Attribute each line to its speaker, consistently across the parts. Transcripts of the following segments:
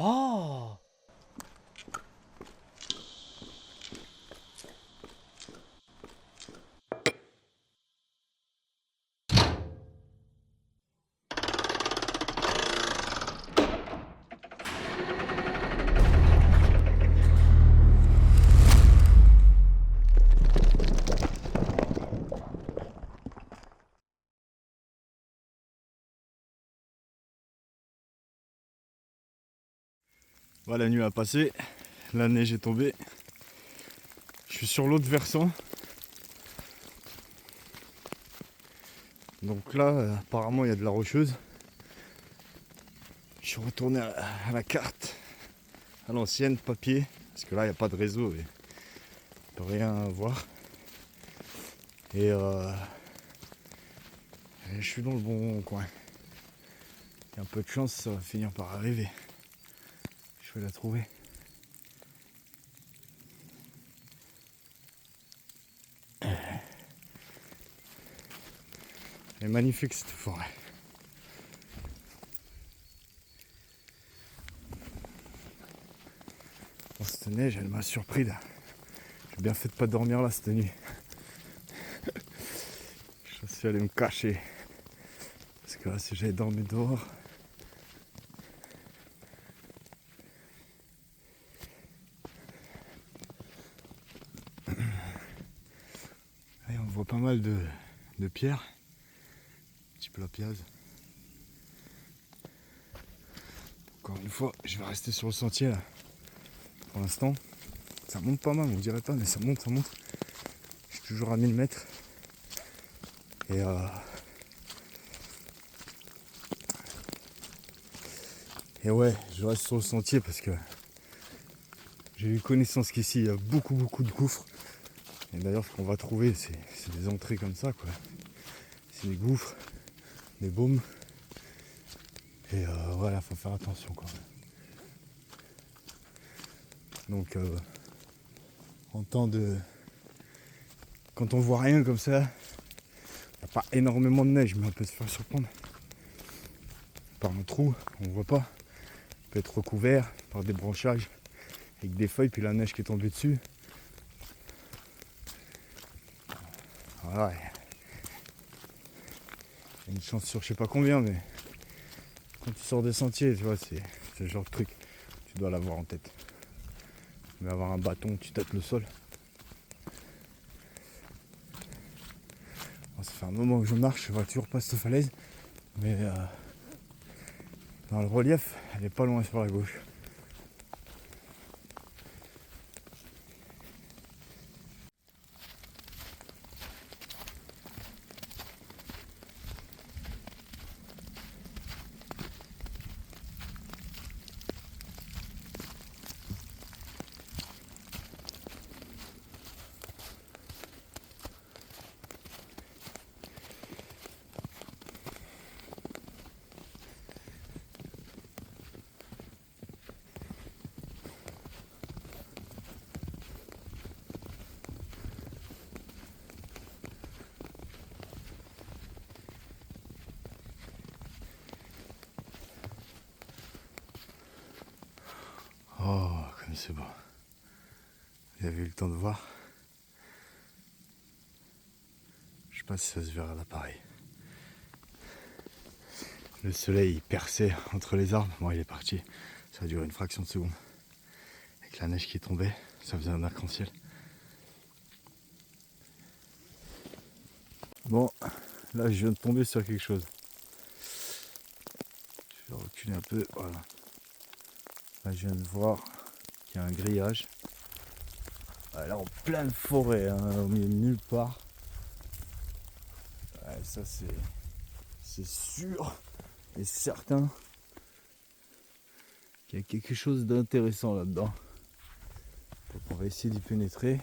Speaker 1: Ah!
Speaker 2: Voilà, la nuit a passé, la neige est tombée. Je suis sur l'autre versant. Donc là, apparemment, il y a de la rocheuse. Je suis retourné à la carte, à l'ancienne, papier, parce que là, il n'y a pas de réseau et on peut rien voir. Et, je suis dans le bon coin. Il y a un peu de chance, ça va finir par arriver. Je vais la trouver. Elle est magnifique cette forêt. Bon, cette neige, elle m'a surpris là. J'ai bien fait de pas dormir là cette nuit. Je suis allé me cacher. Parce que là, si j'avais dormi dehors. Et on voit pas mal de pierres. Petit plapiaz. Encore une fois, je vais rester sur le sentier là. Pour l'instant, ça monte pas mal, on dirait pas, mais ça monte, ça monte. Je suis toujours à 1000 mètres. Et ouais, je reste sur le sentier parce que j'ai eu connaissance qu'ici il y a beaucoup de gouffres. Et d'ailleurs, ce qu'on va trouver, c'est des entrées comme ça, quoi. C'est des gouffres, des baumes. Et voilà, faut faire attention, quoi. Donc, en temps de... Quand on voit rien comme ça, il n'y a pas énormément de neige, mais on peut se faire surprendre. Par un trou, on voit pas. On peut être recouvert par des branchages avec des feuilles, puis la neige qui est tombée dessus. Voilà. Il y a une chance sur je sais pas combien, mais quand tu sors des sentiers, tu vois, c'est le genre de truc. Tu dois l'avoir en tête. Mais avoir un bâton, tu tâtes le sol. Bon, ça fait un moment que je marche, je vois toujours pas cette falaise. Mais dans le relief, elle est pas loin sur la gauche. Oh, comme c'est beau. Vous avez eu le temps de voir. Je sais pas si ça se verra à l'appareil. Le soleil perçait entre les arbres. Bon, il est parti. Ça a duré une fraction de seconde. Avec la neige qui tombait, ça faisait un arc-en-ciel. Bon, là je viens de tomber sur quelque chose. Je vais reculer un peu, voilà. Là je viens de voir qu'il y a un grillage. Là en pleine forêt, hein, au milieu de nulle part. Ouais, ça c'est sûr et certain qu'il y a quelque chose d'intéressant là-dedans. Donc on va essayer d'y pénétrer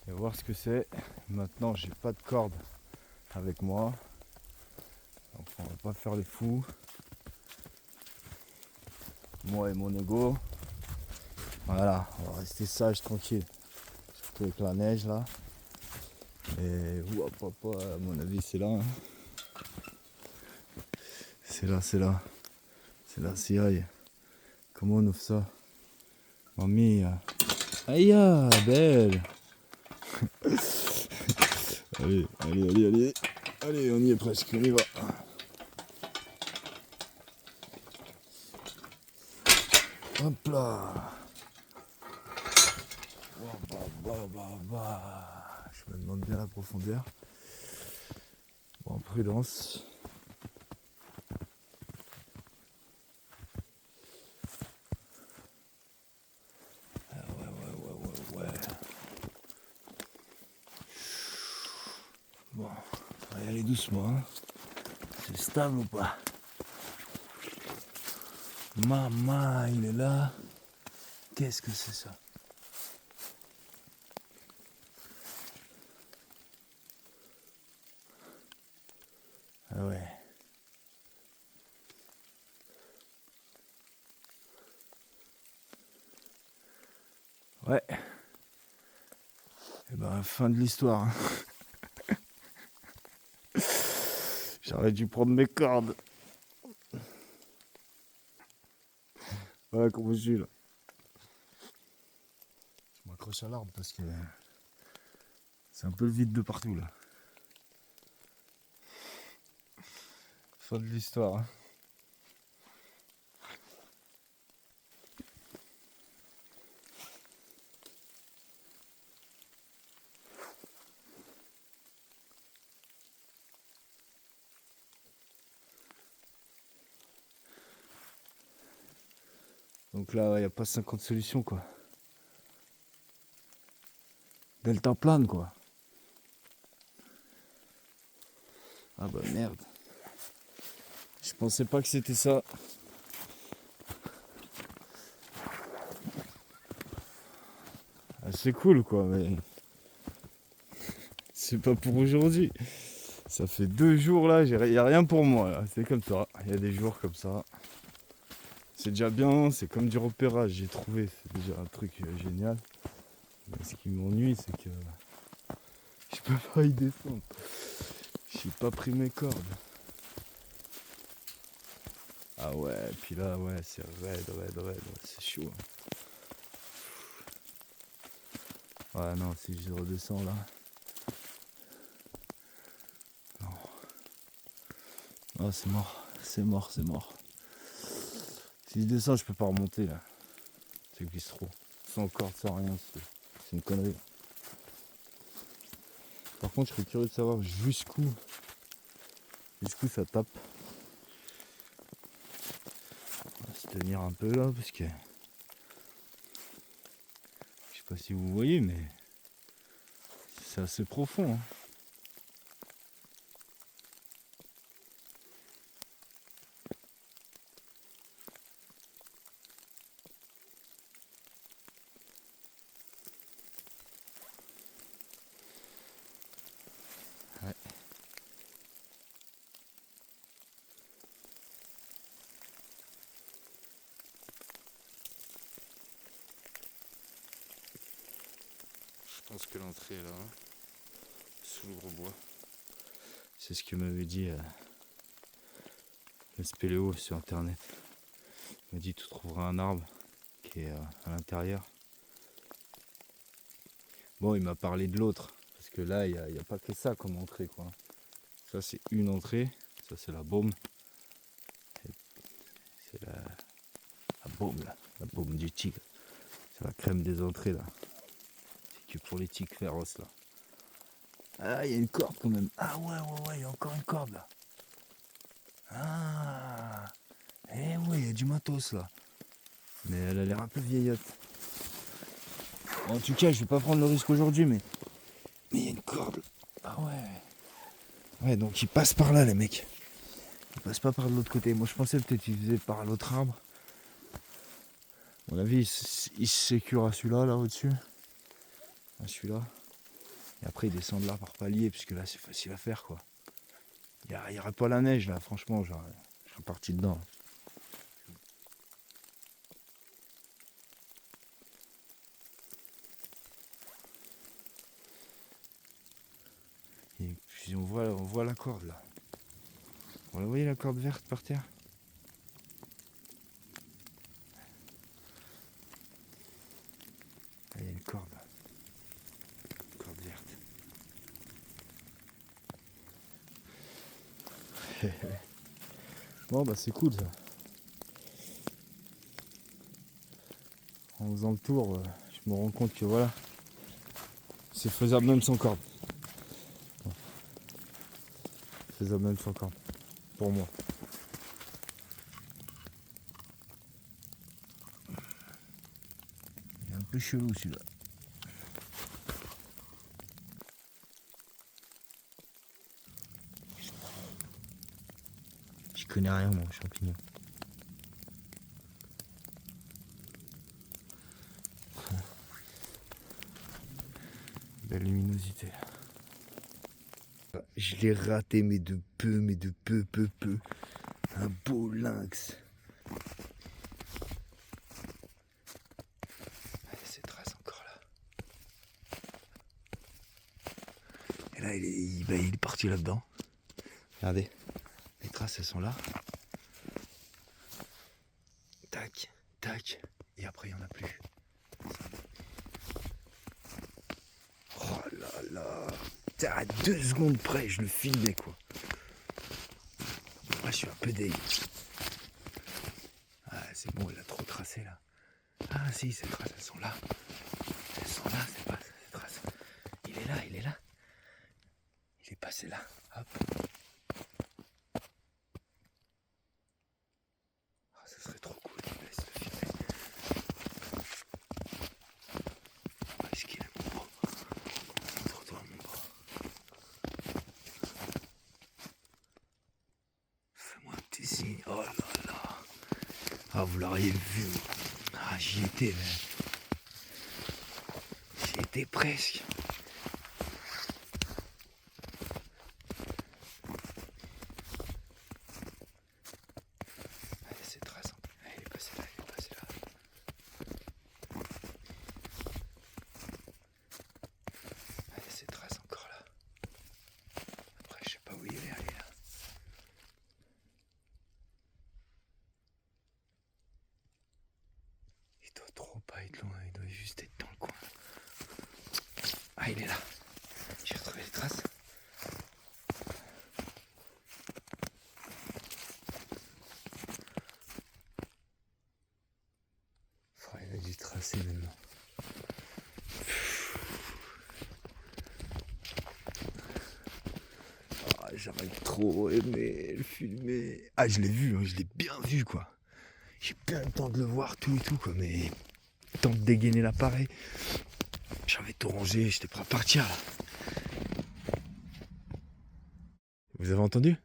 Speaker 2: et voir ce que c'est. Maintenant j'ai pas de corde avec moi. Donc on va pas faire les fous. Moi et mon ego. Voilà, on va rester sage, tranquille. Surtout avec la neige là. Et à mon avis c'est là. Hein. C'est là. C'est la ciaille. Comment on ouvre ça? Mamie. Aïe, belle. Allez, allez, allez, allez. Allez, on y est presque, on y va. Hop là. Je me demande bien la profondeur. Bon, prudence. Ouais. Bon, on va y aller doucement. Hein. C'est stable ou pas? Maman, il est là. Qu'est-ce que c'est ça? Ah ouais. Ouais. Et ben, fin de l'histoire. Hein. J'aurais dû prendre mes cordes. Voilà comment je suis là. Je m'accroche à l'arbre parce que c'est un peu le vide de partout là. Fin de l'histoire. Hein. Donc là, il n'y a pas 50 solutions quoi. Delta plane quoi. Ah bah merde. Je pensais pas que c'était ça. Ah, c'est cool quoi, mais c'est pas pour aujourd'hui. Ça fait 2 jours là, il n'y a rien pour moi là. C'est comme ça. Il y a des jours comme ça. C'est déjà bien, c'est comme du repérage, j'ai trouvé. C'est déjà un truc génial. Mais ce qui m'ennuie, c'est que je peux pas y descendre. J'ai pas pris mes cordes. Ah ouais, puis là, ouais, c'est raide. Ouais, c'est chaud. Ouais, non, si je redescends là. Non. Ah, c'est mort. Si je descends, je peux pas remonter là. C'est glisse trop. Sans corde, sans rien, c'est une connerie. Par contre, je serais curieux de savoir jusqu'où ça tape. On va se tenir un peu là parce que je sais pas si vous voyez, mais c'est assez profond. Hein. Ouais. Je pense que l'entrée est là, hein, sous le gros bois. C'est ce que m'avait dit le spéléo sur internet. Il m'a dit tu trouveras un arbre qui est à l'intérieur. Bon, il m'a parlé de l'autre, parce que là, il n'y a pas que ça comme entrée, quoi. Ça, c'est une entrée, ça, c'est la baume. C'est la baume, là, la baume du tigre. C'est la crème des entrées, là. C'est que pour les tigres féroces, là. Ah, il y a une corde, quand même. Ah, ouais, il y a encore une corde, là. Ah, eh ouais, il y a du matos, là. Mais elle a l'air un peu vieillotte. En tout cas, je vais pas prendre le risque aujourd'hui, mais il y a une corde. Ah ouais. Ouais, donc ils passent par là, les mecs. Ils passent pas par l'autre côté. Moi, je pensais peut-être qu'ils faisaient par l'autre arbre. À mon avis, ils se sécurent à celui-là, là, au-dessus. À celui-là. Et après, ils descendent là par palier, puisque là, c'est facile à faire, quoi. Il n'y aurait pas la neige, là. Franchement, je suis parti dedans. Et puis, on voit la corde, là. Vous voyez la corde verte par terre? Bon bah c'est cool ça. En faisant le tour, je me rends compte que voilà, c'est faisable même sans corde. Faisable même sans corde, pour moi. Il est un peu chelou celui-là. Je connais rien moi, champignon. Belle luminosité. Je l'ai raté mais de peu. Un beau lynx. Ces traces encore là. Et là il est parti là-dedans. Regardez, les traces elles sont là. Tac, tac. Et après il n'y en a plus. Oh là là. À 2 secondes près, je le filmais quoi. Moi je suis un peu deg. Ah c'est bon, il a trop tracé là. Ah si, ces traces elles sont là. Elles sont là, c'est pas ces traces. Il est là. Il est passé là. Hop. Ah, ça serait trop cool qu'il me laisse le filmer. Ah, est-ce qu'il est mon bras? Montre-toi mon bras. Fais-moi un petit signe. Oh là là. Ah, vous l'auriez vu. Ah, j'y étais, mais... J'y étais presque. Allez, ces traces. Ah, il est passé là. Allez, ces traces encore là. Après, je sais pas où il est allé là. Il doit trop pas être loin, il doit juste être dans le coin. Ah, il est là. J'ai retrouvé les traces. Oh, il a dû tracer maintenant. Ah, j'aurais trop aimé le filmer. Ah, je l'ai vu, hein, je l'ai bien vu quoi. J'ai pas eu le temps de le voir tout et tout quoi, mais le temps de dégainer l'appareil. J'avais tout rangé, j'étais prêt à partir là. Vous avez entendu?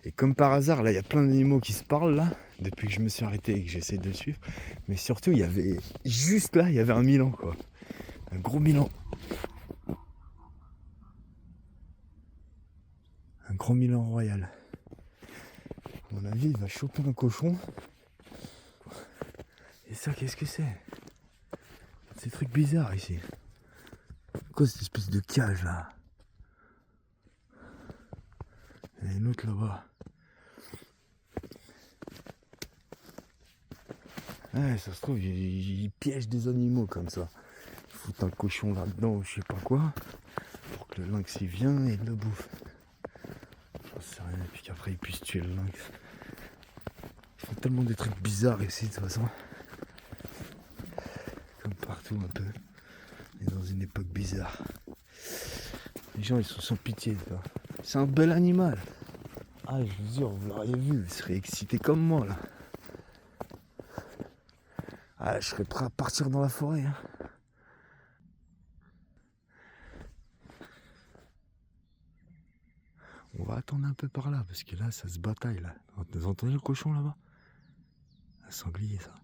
Speaker 2: Et comme par hasard, là, il y a plein d'animaux qui se parlent là, depuis que je me suis arrêté et que j'essaie de le suivre. Mais surtout, il y avait, juste là, il y avait un milan quoi. Un gros milan. Un gros milan royal. À mon avis, il va choper un cochon. Et ça, qu'est-ce que c'est? Ces trucs bizarres ici. Quoi cette espèce de cage là? Il y en a une autre là-bas. Ouais, ça se trouve, il piège des animaux comme ça. Il fout un cochon là-dedans ou je sais pas quoi. Pour que le lynx il vient et il le bouffe. J'en sais rien. Et puis qu'après il puisse tuer le lynx. Ils font tellement des trucs bizarres ici de toute façon. Comme partout un peu. On est dans une époque bizarre. Les gens ils sont sans pitié. C'est un bel animal. Ah je vous jure, vous l'auriez vu, vous seriez excité comme moi là. Ah je serais prêt à partir dans la forêt. Hein. On va attendre un peu par là parce que là ça se bataille là. Vous entendez le cochon là-bas? Un sanglier ça.